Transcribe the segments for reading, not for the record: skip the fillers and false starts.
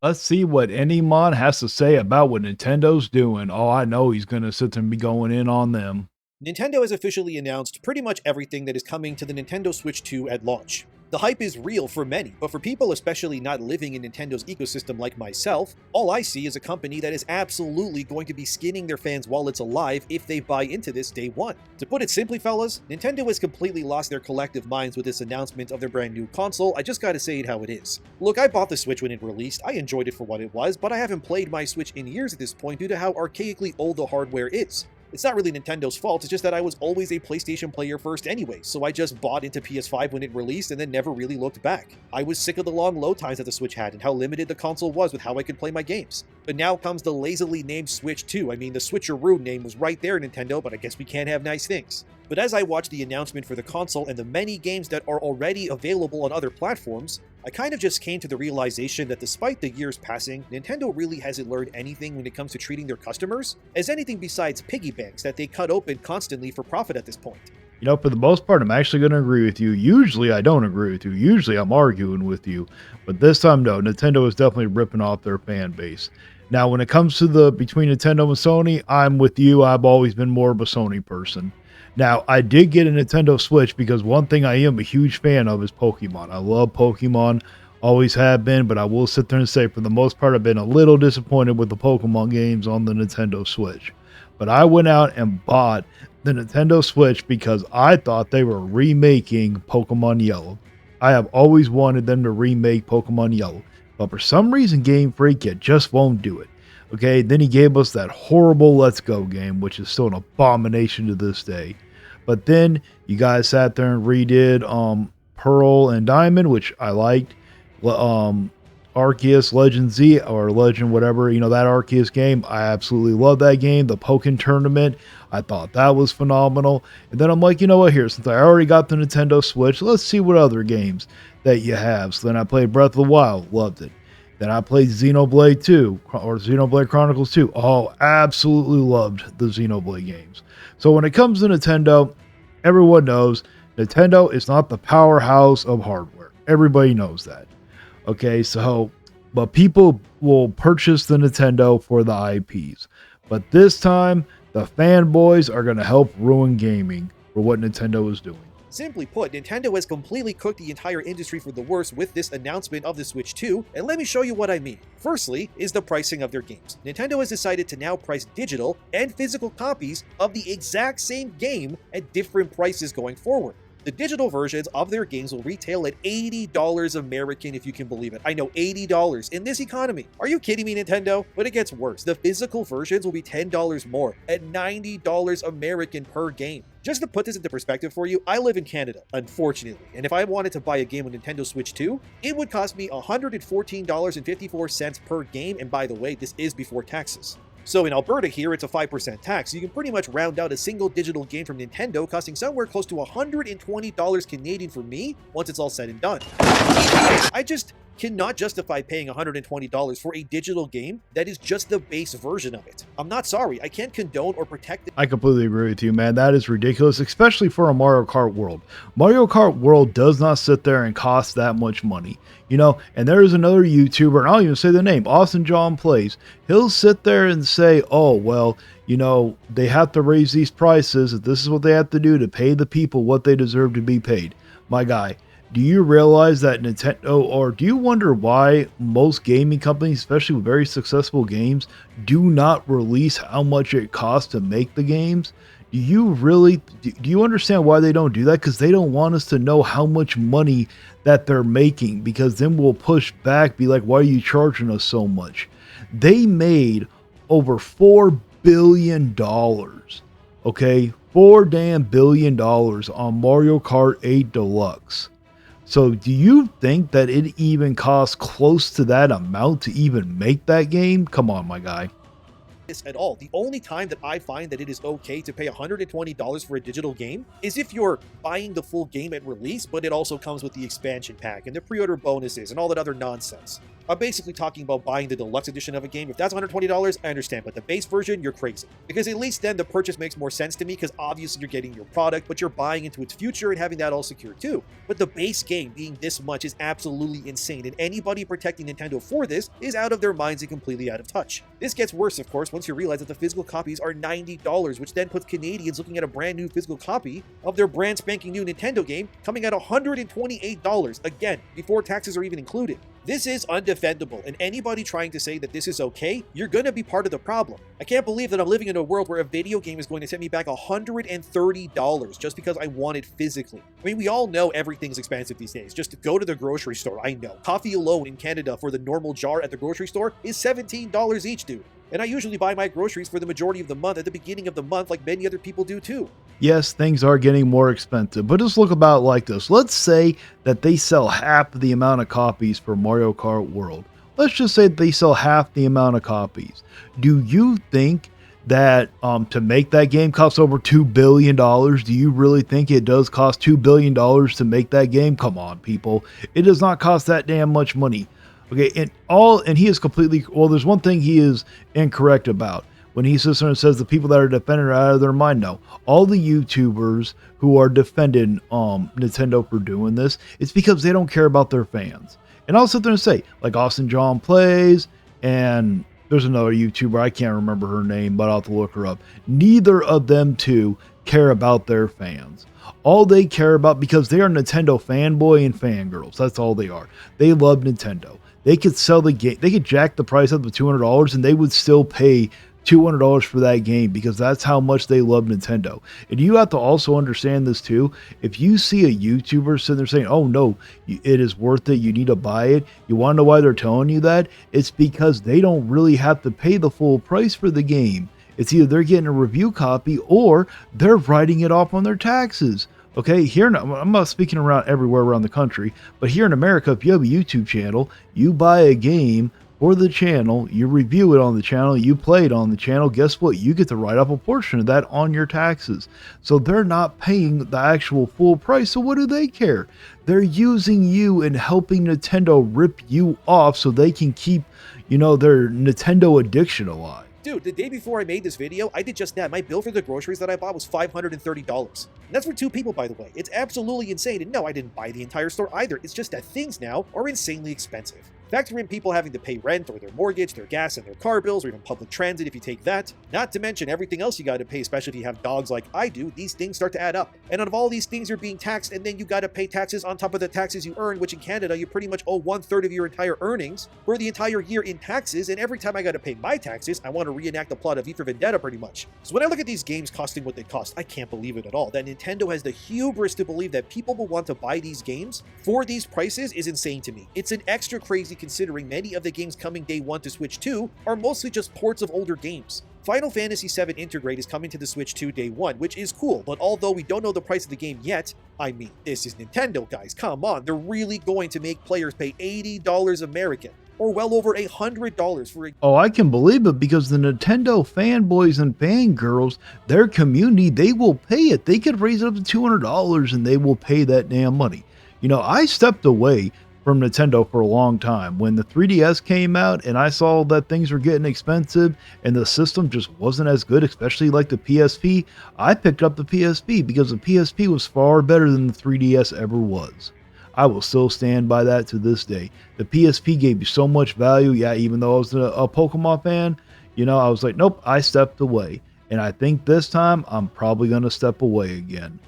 Let's see what Endymon has to say about what Nintendo's doing. Oh, I know he's gonna sit there and be going in on them. Nintendo has officially announced pretty much everything that is coming to the Nintendo Switch 2 at launch. The hype is real for many, but for people especially not living in Nintendo's ecosystem like myself, all I see is a company that is absolutely going to be skinning their fans' wallets alive if they buy into this day one. To put it simply, fellas, Nintendo has completely lost their collective minds with this announcement of their brand new console. I just gotta say it how it is. Look, I bought the Switch when it released, I enjoyed it for what it was, but I haven't played my Switch in years at this point due to how archaically old the hardware is. It's not really Nintendo's fault, it's just that I was always a PlayStation player first anyway, so I just bought into PS5 when it released and then never really looked back. I was sick of the long load times that the Switch had and how limited the console was with how I could play my games. But now comes the lazily named Switch 2. I mean, the Switcheroo name was right there, Nintendo, but I guess we can't have nice things. But as I watched the announcement for the console and the many games that are already available on other platforms, I kind of just came to the realization that despite the years passing, Nintendo really hasn't learned anything when it comes to treating their customers as anything besides piggy banks that they cut open constantly for profit at this point. You know, for the most part, I'm actually going to agree with you. Usually, I don't agree with you. Usually, I'm arguing with you. But this time, no, Nintendo is definitely ripping off their fan base. Now, when it comes to the between Nintendo and Sony, I'm with you. I've always been more of a Sony person. Now, I did get a Nintendo Switch because one thing I am a huge fan of is Pokemon. I love Pokemon, always have been, but I will sit there and say for the most part, I've been a little disappointed with the Pokemon games on the Nintendo Switch. But I went out and bought the Nintendo Switch because I thought they were remaking Pokemon Yellow. I have always wanted them to remake Pokemon Yellow, but for some reason Game Freak it just won't do it. Okay, then he gave us that horrible Let's Go game, which is still an abomination to this day. But then you guys sat there and redid Pearl and Diamond, which I liked. Arceus Legend Z or Legend whatever, you know, that Arceus game, I absolutely love that game. The Pokken Tournament, I thought that was phenomenal. And then I'm like, you know what, here, since I already got the Nintendo Switch, let's see what other games that you have. So then I played Breath of the Wild, loved it. Then I played Xenoblade 2 or Xenoblade Chronicles 2. Oh, absolutely loved the Xenoblade games. So when it comes to Nintendo, everyone knows Nintendo is not the powerhouse of hardware. Everybody knows that. Okay, so, but people will purchase the Nintendo for the IPs. But this time, the fanboys are going to help ruin gaming for what Nintendo is doing. Simply put, Nintendo has completely cooked the entire industry for the worse with this announcement of the Switch 2, and let me show you what I mean. Firstly is the pricing of their games. Nintendo has decided to now price digital and physical copies of the exact same game at different prices going forward. The digital versions of their games will retail at $80 American, if you can believe it. I know, $80 in this economy. Are you kidding me, Nintendo? But it gets worse. The physical versions will be $10 more at $90 American per game. Just to put this into perspective for you, I live in Canada, unfortunately, and if I wanted to buy a game on Nintendo Switch 2, it would cost me $114.54 per game, and by the way, this is before taxes. So in Alberta here, it's a 5% tax. You can pretty much round out a single digital game from Nintendo costing somewhere close to $120 Canadian for me once it's all said and done. I just cannot justify paying $120 for a digital game that is just the base version of it. I'm not sorry, I can't condone or protect it. I completely agree with you, man. That is ridiculous, especially for a Mario Kart World. Mario Kart World does not sit there and cost that much money. You know, and there is another YouTuber, and I'll even say the name, Austin John Plays. He'll sit there and say, oh, well, you know, they have to raise these prices. This is what they have to do to pay the people what they deserve to be paid. My guy, do you realize that Nintendo, or do you wonder why most gaming companies, especially with very successful games, do not release how much it costs to make the games? Do you understand why they don't do that? Because they don't want us to know how much money that they're making, because then we'll push back, be like, why are you charging us so much? They made over $4 billion, okay? $4 damn billion on Mario Kart 8 Deluxe. So do you think that it even costs close to that amount to even make that game? Come on, my guy. This at all. The only time that I find that it is okay to pay $120 for a digital game is if you're buying the full game at release, but it also comes with the expansion pack and the pre-order bonuses and all that other nonsense. I'm basically talking about buying the deluxe edition of a game. If that's $120, I understand, but the base version, you're crazy. Because at least then the purchase makes more sense to me, because obviously you're getting your product, but you're buying into its future and having that all secure too. But the base game being this much is absolutely insane, and anybody protecting Nintendo for this is out of their minds and completely out of touch. This gets worse, of course, once you realize that the physical copies are $90, which then puts Canadians looking at a brand new physical copy of their brand spanking new Nintendo game coming at $128, again, before taxes are even included. This is undefendable, and anybody trying to say that this is okay, you're gonna be part of the problem. I can't believe that I'm living in a world where a video game is going to set me back $130 just because I want it physically. I mean, we all know everything's expensive these days. Just go to the grocery store, I know. Coffee alone in Canada for the normal jar at the grocery store is $17 each, dude. And I usually buy my groceries for the majority of the month at the beginning of the month like many other people do too. Yes, things are getting more expensive, but just look about it like this. Let's say that they sell half the amount of copies for Mario Kart World. Let's just say that they sell half the amount of copies. Do you think that to make that game costs over $2 billion? Do you really think it does cost $2 billion to make that game? Come on, people. It does not cost that damn much money. Okay, and he is completely, well, there's one thing he is incorrect about. When he sits there and says the people that are defending are out of their mind, no. All the YouTubers who are defending Nintendo for doing this, it's because they don't care about their fans. And I'll sit there and say, like Austin John Plays, and there's another YouTuber, I can't remember her name, but I'll have to look her up. Neither of them two care about their fans. All they care about, because they are Nintendo fanboy and fangirls, that's all they are. They love Nintendo. They could sell the game, they could jack the price up to $200 and they would still pay $200 for that game because that's how much they love Nintendo. And you have to also understand this too. If you see a YouTuber sitting there saying, oh no, it is worth it, you need to buy it, you want to know why they're telling you that? It's because they don't really have to pay the full price for the game. It's either they're getting a review copy or they're writing it off on their taxes. Okay, here, I'm not speaking around everywhere around the country, but here in America, if you have a YouTube channel, you buy a game for the channel, you review it on the channel, you play it on the channel, guess what? You get to write off a portion of that on your taxes. So they're not paying the actual full price, so what do they care? They're using you and helping Nintendo rip you off so they can keep, their Nintendo addiction alive. Dude, the day before I made this video, I did just that. My bill for the groceries that I bought was $530. And that's for two people, by the way. It's absolutely insane. And no, I didn't buy the entire store either. It's just that things now are insanely expensive. Factor in people having to pay rent or their mortgage, their gas and their car bills, or even public transit if you take that. Not to mention everything else you got to pay, especially if you have dogs like I do. These things start to add up. And out of all these things, you're being taxed, and then you got to pay taxes on top of the taxes you earn, which in Canada, you pretty much owe 1/3 of your entire earnings for the entire year in taxes. And every time I got to pay my taxes, I want to reenact the plot of V for Vendetta pretty much. So when I look at these games costing what they cost, I can't believe it at all. That Nintendo has the hubris to believe that people will want to buy these games for these prices is insane to me. It's an extra crazy considering many of the games coming day one to Switch 2 are mostly just ports of older games. Final Fantasy VII Integrate is coming to the Switch 2 day one, which is cool, but although we don't know the price of the game yet, I mean, this is Nintendo, guys, come on, they're really going to make players pay $80 American, or well over $100 for a... Oh, I can believe it, because the Nintendo fanboys and fangirls, their community, they will pay it. They could raise it up to $200 and they will pay that damn money. I stepped away from Nintendo for a long time. When the 3DS came out and I saw that things were getting expensive and the system just wasn't as good, especially like the PSP, I picked up the PSP because the PSP was far better than the 3DS ever was. I will still stand by that to this day. The PSP gave you so much value. Yeah, even though I was a Pokemon fan, I was like, nope, I stepped away. And I think this time I'm probably going to step away again.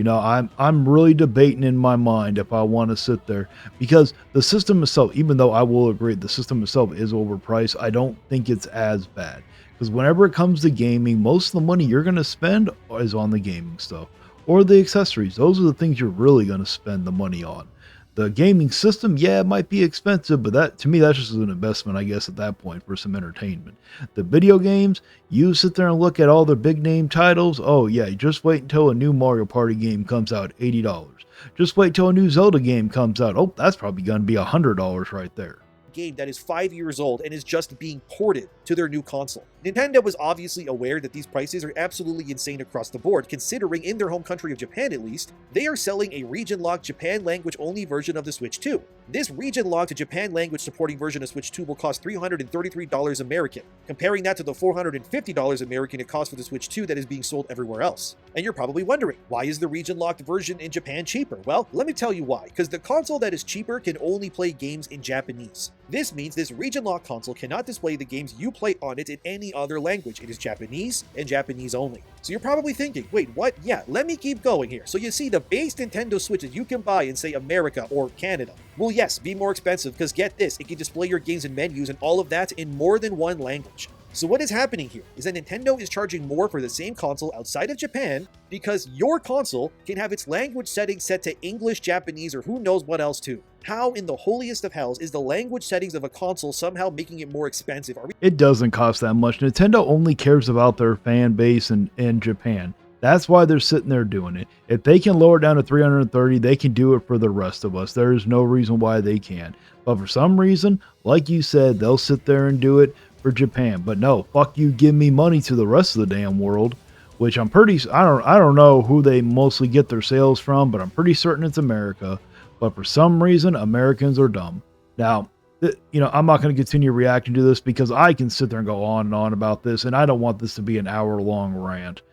I'm really debating in my mind if I want to sit there, because the system itself, even though I will agree the system itself is overpriced, I don't think it's as bad. Because whenever it comes to gaming, most of the money you're going to spend is on the gaming stuff or the accessories. Those are the things you're really going to spend the money on. The gaming system, yeah, it might be expensive, but that, to me, that's just an investment, I guess, at that point for some entertainment. The video games, you sit there and look at all the big name titles. Oh yeah, just wait until a new Mario Party game comes out, $80. Just wait till a new Zelda game comes out. Oh, that's probably going to be $100 right there. Game that is 5 years old and is just being ported to their new console. Nintendo is obviously aware that these prices are absolutely insane across the board, considering in their home country of Japan at least, they are selling a region-locked Japan language-only version of the Switch 2. This region-locked Japan language supporting version of Switch 2 will cost $333 American, comparing that to the $450 American it costs for the Switch 2 that is being sold everywhere else. And you're probably wondering, why is the region-locked version in Japan cheaper? Well, let me tell you why, because the console that is cheaper can only play games in Japanese. This means this region-locked console cannot display the games you play on it in any other language. It is Japanese and Japanese only. So you're probably thinking, wait, what? Yeah, let me keep going here. So you see, the base Nintendo Switches you can buy in, say, America or Canada will, yes, be more expensive, because get this, it can display your games and menus and all of that in more than one language. So what is happening here is that Nintendo is charging more for the same console outside of Japan because your console can have its language settings set to English, Japanese, or who knows what else too. How in the holiest of hells is the language settings of a console somehow making it more expensive? It doesn't cost that much. Nintendo only cares about their fan base in Japan. That's why they're sitting there doing it. If they can lower it down to 330, they can do it for the rest of us. There is no reason why they can't. But for some reason, like you said, they'll sit there and do it for Japan. But no, fuck you, give me money to the rest of the damn world, which I don't know who they mostly get their sales from, but I'm pretty certain it's America. But for some reason, Americans are dumb. Now, I'm not going to continue reacting to this because I can sit there and go on and on about this, and I don't want this to be an hour-long rant.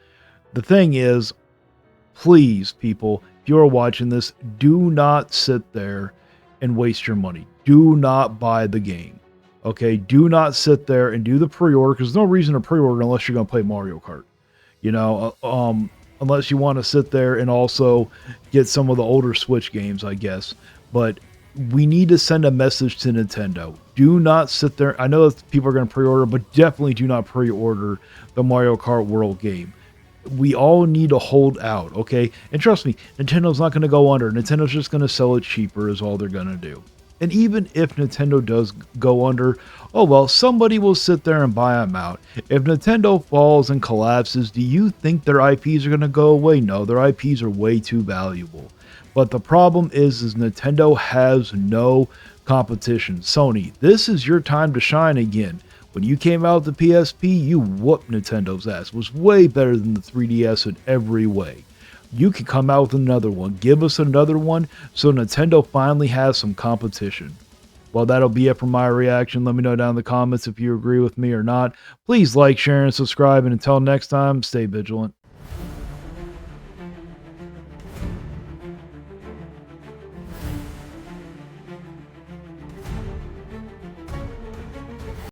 The thing is, please, people, if you're watching this, do not sit there and waste your money. Do not buy the game. Okay? Do not sit there and do the pre-order, because there's no reason to pre-order unless you're going to play Mario Kart. Unless you want to sit there and also get some of the older Switch games, I guess. But we need to send a message to Nintendo. Do not sit there. I know that people are going to pre-order, but definitely do not pre-order the Mario Kart World game. We all need to hold out, okay? And trust me, Nintendo's not going to go under. Nintendo's just going to sell it cheaper is all they're going to do. And even if Nintendo does go under, oh well, somebody will sit there and buy them out. If Nintendo falls and collapses, do you think their IPs are going to go away? No, their IPs are way too valuable. But the problem is Nintendo has no competition. Sony, this is your time to shine again. When you came out with the PSP, you whooped Nintendo's ass. It was way better than the 3DS in every way. You can come out with another one. Give us another one so Nintendo finally has some competition. Well, that'll be it for my reaction. Let me know down in the comments if you agree with me or not. Please like, share, and subscribe. And until next time, stay vigilant.